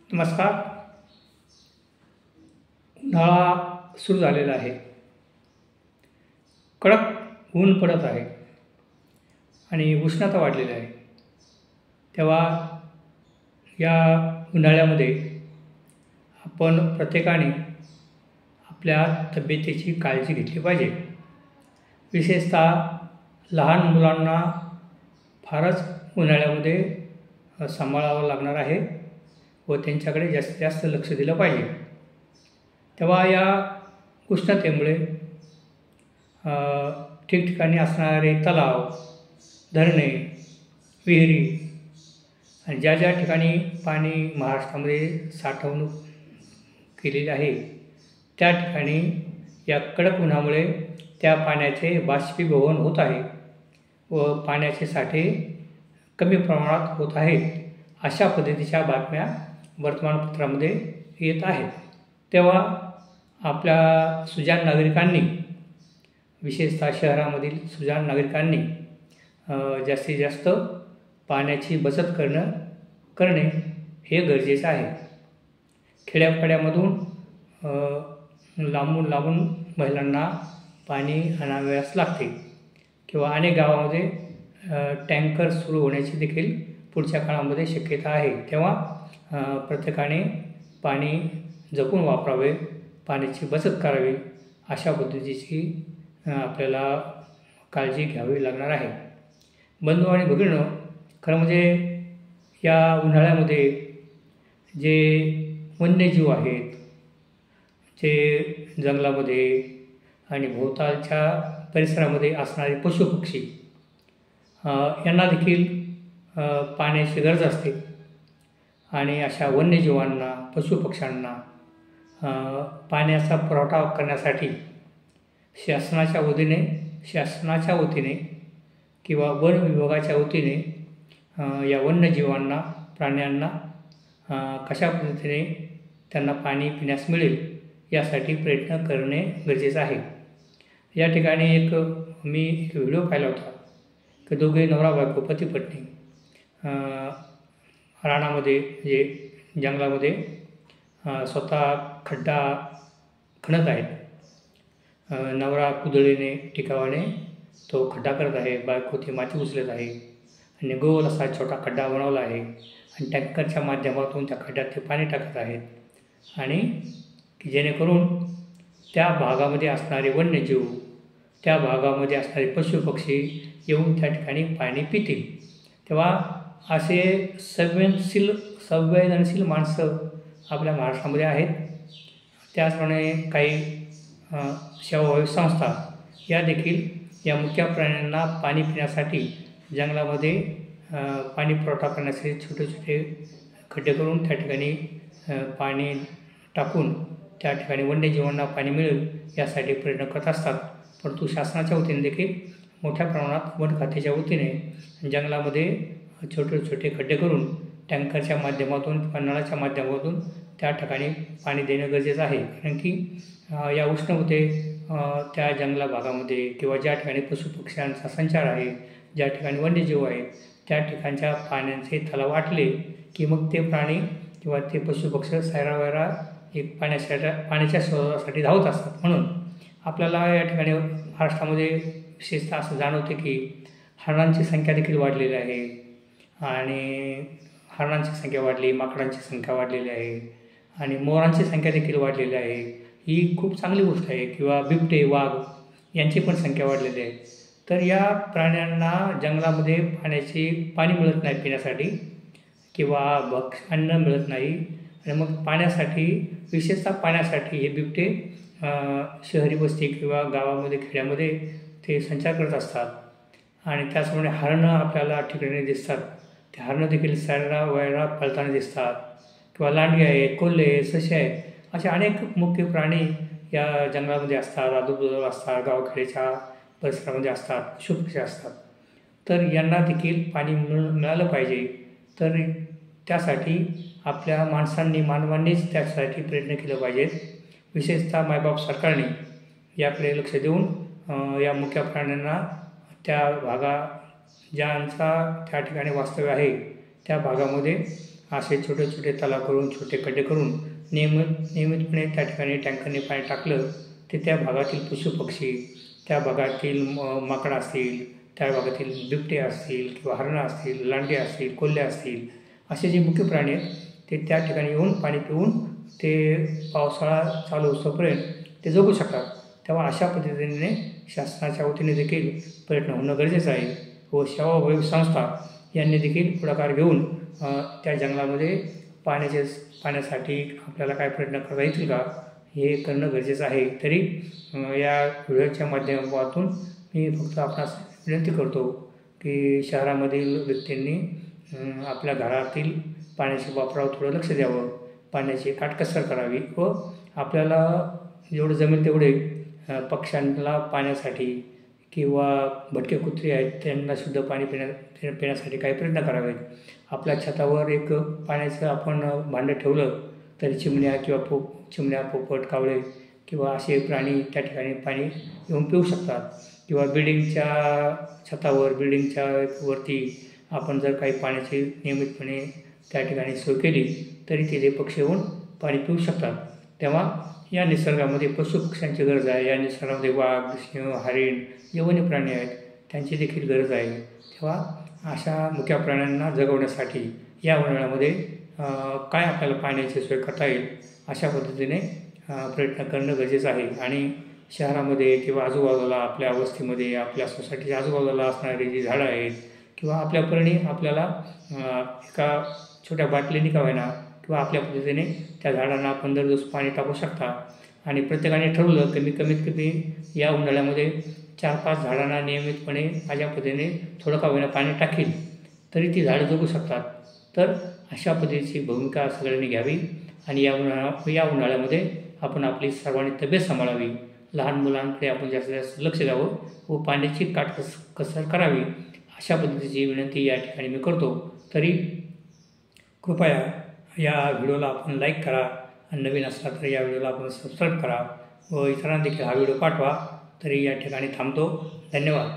नमस्कार. उन्हाळा सुरू झालेला आहे. कडक ऊन पडत आहे आणि उष्णता वाढलेली आहे. तेव्हा या उन्हाळ्यामध्ये आपण प्रत्येकाने आपल्या तब्येतीची काळजी घेतली पाहिजे. विशेषतः लहान मुलांना फारच उन्हाळ्यामध्ये सांभाळावं लागणार आहे व त्यांच्याकडे जास्तीत जास्त लक्ष दिलं पाहिजे. तेव्हा या उष्णतेमुळे ठिकठिकाणी असणारे तलाव, धरणे, विहिरी आणि ज्या ज्या ठिकाणी पाणी महाराष्ट्रामध्ये साठवणूक केलेली आहे त्या ठिकाणी या कडक उन्हामुळे त्या पाण्याचे बाष्पीभवन होत आहे व पाण्याचे साठे कमी प्रमाणात होत आहेत. अशा पद्धतीच्या बातम्या वर्तमानपत्रामध्ये येत आहेत. तेव्हा आपल्या सुजाण नागरिकांनी, विशेषतः शहरामधील सुजाण नागरिकांनी जास्तीत जास्त पाण्याची बचत करणे हे गरजेचं आहे. खेड्यापाड्यामधून लांबून महिलांना पाणी आणावयास लागते किंवा अनेक गावामध्ये टँकर सुरू होण्याची देखील पुढच्या काळामध्ये शक्यता आहे. तेव्हा प्रत्येकाने पाणी जपून वापरावे, पाण्याची बचत करावी, अशा पद्धतीची आपल्याला काळजी घ्यावी लागणार आहे. बंधू आणि भगिनींनो, खरं म्हणजे या उन्हाळ्यामध्ये जे वन्यजीव आहेत, जे जंगलामध्ये आणि भोवतालच्या परिसरामध्ये असणारे पशुपक्षी यांना देखील पाण्याची गरज असते आणि अशा वन्यजीवांना, पशुपक्ष्यांना पाण्याचा पुरवठा करण्यासाठी शासनाच्या वतीने किंवा वन विभागाच्या वतीने या वन्यजीवांना, प्राण्यांना कशा पद्धतीने त्यांना पाणी पिण्यास मिळेल यासाठी प्रयत्न करणे गरजेचं आहे. या ठिकाणी मी एक व्हिडिओ पाहिला होता की दोघे नवरा बायको, पती पत्नी रानामध्ये म्हणजे जंगलामध्ये स्वतः खड्डा खणत आहेत. नवरा कुदळीने, टिकावाने तो खड्डा करत आहे, बायको ती माती उचलत आहे आणि गोल असा छोटा खड्डा बनवला आहे आणि टँकरच्या माध्यमातून त्या खड्ड्यात ते पाणी टाकत आहेत आणि जेणेकरून त्या भागामध्ये असणारे वन्यजीव, त्या भागामध्ये असणारे पशुपक्षी येऊन त्या ठिकाणी पाणी पितील. तेव्हा असे संवेदनशील माणसं आपल्या महाराष्ट्रामध्ये आहेत. त्याचप्रमाणे काही सेवाभावी संस्था या देखील या मुक्या प्राण्यांना पाणी पिण्यासाठी जंगलामध्ये पाणी पुरवठा करण्यासाठी छोटे छोटे खड्डे करून त्या ठिकाणी पाणी टाकून त्या ठिकाणी वन्यजीवांना पाणी मिळेल यासाठी प्रयत्न करत असतात. परंतु शासनाच्या वतीने देखील मोठ्या प्रमाणात वन खात्याच्या वतीने जंगलामध्ये छोटे छोटे खड्डे करून टँकरच्या माध्यमातून किंवा नळाच्या माध्यमातून त्या ठिकाणी पाणी देणं गरजेचं आहे. कारण की या उष्णतेमध्ये त्या जंगला भागामध्ये किंवा ज्या ठिकाणी पशुपक्ष्यांचा संचार आहे, ज्या ठिकाणी वन्यजीव आहे, त्या ठिकाणच्या पाण्याचे तलाव आटले की मग ते प्राणी किंवा ते पशुपक्षी सैरावैरा एक पाण्याच्या शोधासाठी धावत असतात. म्हणून आपल्याला या ठिकाणी महाराष्ट्रामध्ये विशेषतः असं जाणवते की हरणांची संख्या देखील वाढलेली आहे आणि हरणांची संख्या वाढली, माकडांची संख्या वाढलेली आहे आणि मोरांची संख्या देखील वाढलेली आहे. ही खूप चांगली गोष्ट आहे. किंवा बिबटे, वाघ यांची पण संख्या वाढलेली आहे. तर या प्राण्यांना जंगलामध्ये पाणी मिळत नाही पिण्यासाठी किंवा अन्न मिळत नाही आणि मग पाण्यासाठी, विशेषतः पाण्यासाठी हे बिबटे शहरी वस्ती किंवा गावामध्ये, खेड्यामध्ये ते संचार करत असतात आणि त्याचप्रमाणे हरणं आपल्याला ठिकाणी दिसतात. ते हरणं देखील सैरावैरा पळताना दिसतात किंवा लांडगे आहेत, कोल्हे आहेत, ससे आहेत, असे अनेक मुख्य प्राणी या जंगलामध्ये असतात, आजूबाजूला असतात, गावखेड्याच्या परिसरामध्ये असतात, पशुपक्षी असतात. तर यांना देखील पाणी मिळालं पाहिजे. तर त्यासाठी आपल्या मानवांनीच त्यासाठी प्रयत्न केले पाहिजेत. विशेषतः मायबाप सरकारने याकडे लक्ष देऊन या मुख्य प्राण्यांना त्या ज्यांचा त्या ठिकाणी वास्तव्य आहे त्या भागामध्ये असे छोटे छोटे तलाव करून छोटे खड्डे करून नियमितपणे त्या ठिकाणी टँकरने पाणी टाकलं ते त्या भागातील पशुपक्षी, त्या भागातील माकडं असतील, त्या भागातील बिबटे असतील किंवा हरणं असतील, लांडगे असतील, कोल्हे असतील, असे जे मुख्य प्राणी आहेत ते त्या ठिकाणी येऊन पाणी पिऊन ते पावसाळा चालू होईपर्यंत ते जगू शकतात. तेव्हा अशा पद्धतीने शासनाच्या वतीने देखील प्रयत्न होणं गरजेचं आहे व सेवाभावी संस्था यांनी देखील पुढाकार घेऊन त्या जंगलामध्ये पाण्यासाठी आपल्याला काय प्रयत्न करता येतील का हे करणं गरजेचं आहे. तरी या व्हिडिओच्या माध्यमातून मी फक्त आपणास विनंती करतो की शहरामधील व्यक्तींनी आपल्या घरातील पाण्याच्या वापरावर थोडं लक्ष द्यावं, पाण्याची काटकसर करावी व आपल्याला जेवढं जमेल तेवढे पक्ष्यांना पाण्यासाठी किंवा भटके कुत्री आहेत त्यांनासुद्धा पाणी पिण्यासाठी काही प्रयत्न करावेत. आपल्या छतावर एक पाण्याचं आपण भांडं ठेवलं तर चिमण्या, पोपट, कावळे किंवा असे प्राणी त्या ठिकाणी पाणी येऊन पिऊ शकतात. किंवा बिल्डिंगच्या छतावर, बिल्डिंगच्या वरती आपण जर काही पाण्याची नियमितपणे त्या ठिकाणी सोय केली तरी तिथे पक्षी येऊन पाणी पिऊ शकतात. तेव्हा या निसर्गामध्ये पशुपक्ष्यांची गरज आहे. या निसर्गामध्ये वाघ, सिंह, हरिण जे वन्य प्राणी आहेत त्यांची देखील गरज आहे. तेव्हा अशा मुक्या प्राण्यांना जगवण्यासाठी या उन्हाळ्यामध्ये काय आपल्याला पाण्याची सोय करता येईल अशा पद्धतीने प्रयत्न करणं गरजेचं आहे. आणि शहरामध्ये किंवा आजूबाजूला आपल्या वस्तीमध्ये, आपल्या सोसायटीच्या आजूबाजूला असणारी जी झाडं आहेत किंवा आपल्या परीने आपल्याला एका छोट्या बाटलीने का होईना किंवा आपल्या पद्धतीने त्या झाडांना आपण दररोज पाणी टाकू शकता. आणि प्रत्येकाने ठरवलं कमीत कमी या उन्हाळ्यामध्ये 4-5 झाडांना नियमितपणे माझ्या पद्धतीने थोडं का होईना पाणी टाकेल तरी ती झाडं जगू शकतात. तर अशा पद्धतीची भूमिका सगळ्यांनी घ्यावी आणि या उन्हाळ्यामध्ये आपण आपली सर्वांनी तब्येत सांभाळावी. लहान मुलांकडे आपण जास्तीत जास्त लक्ष द्यावं व पाण्याची काटकसर करावी अशा पद्धतीची विनंती या ठिकाणी मी करतो. तरी कृपया या व्हिडिओला आपण लाईक करा आणि नवीन असला तर या व्हिडिओला आपण सबस्क्राईब करा व इतरांना देखील हा व्हिडिओ पाठवा. तरी या ठिकाणी थांबतो. धन्यवाद.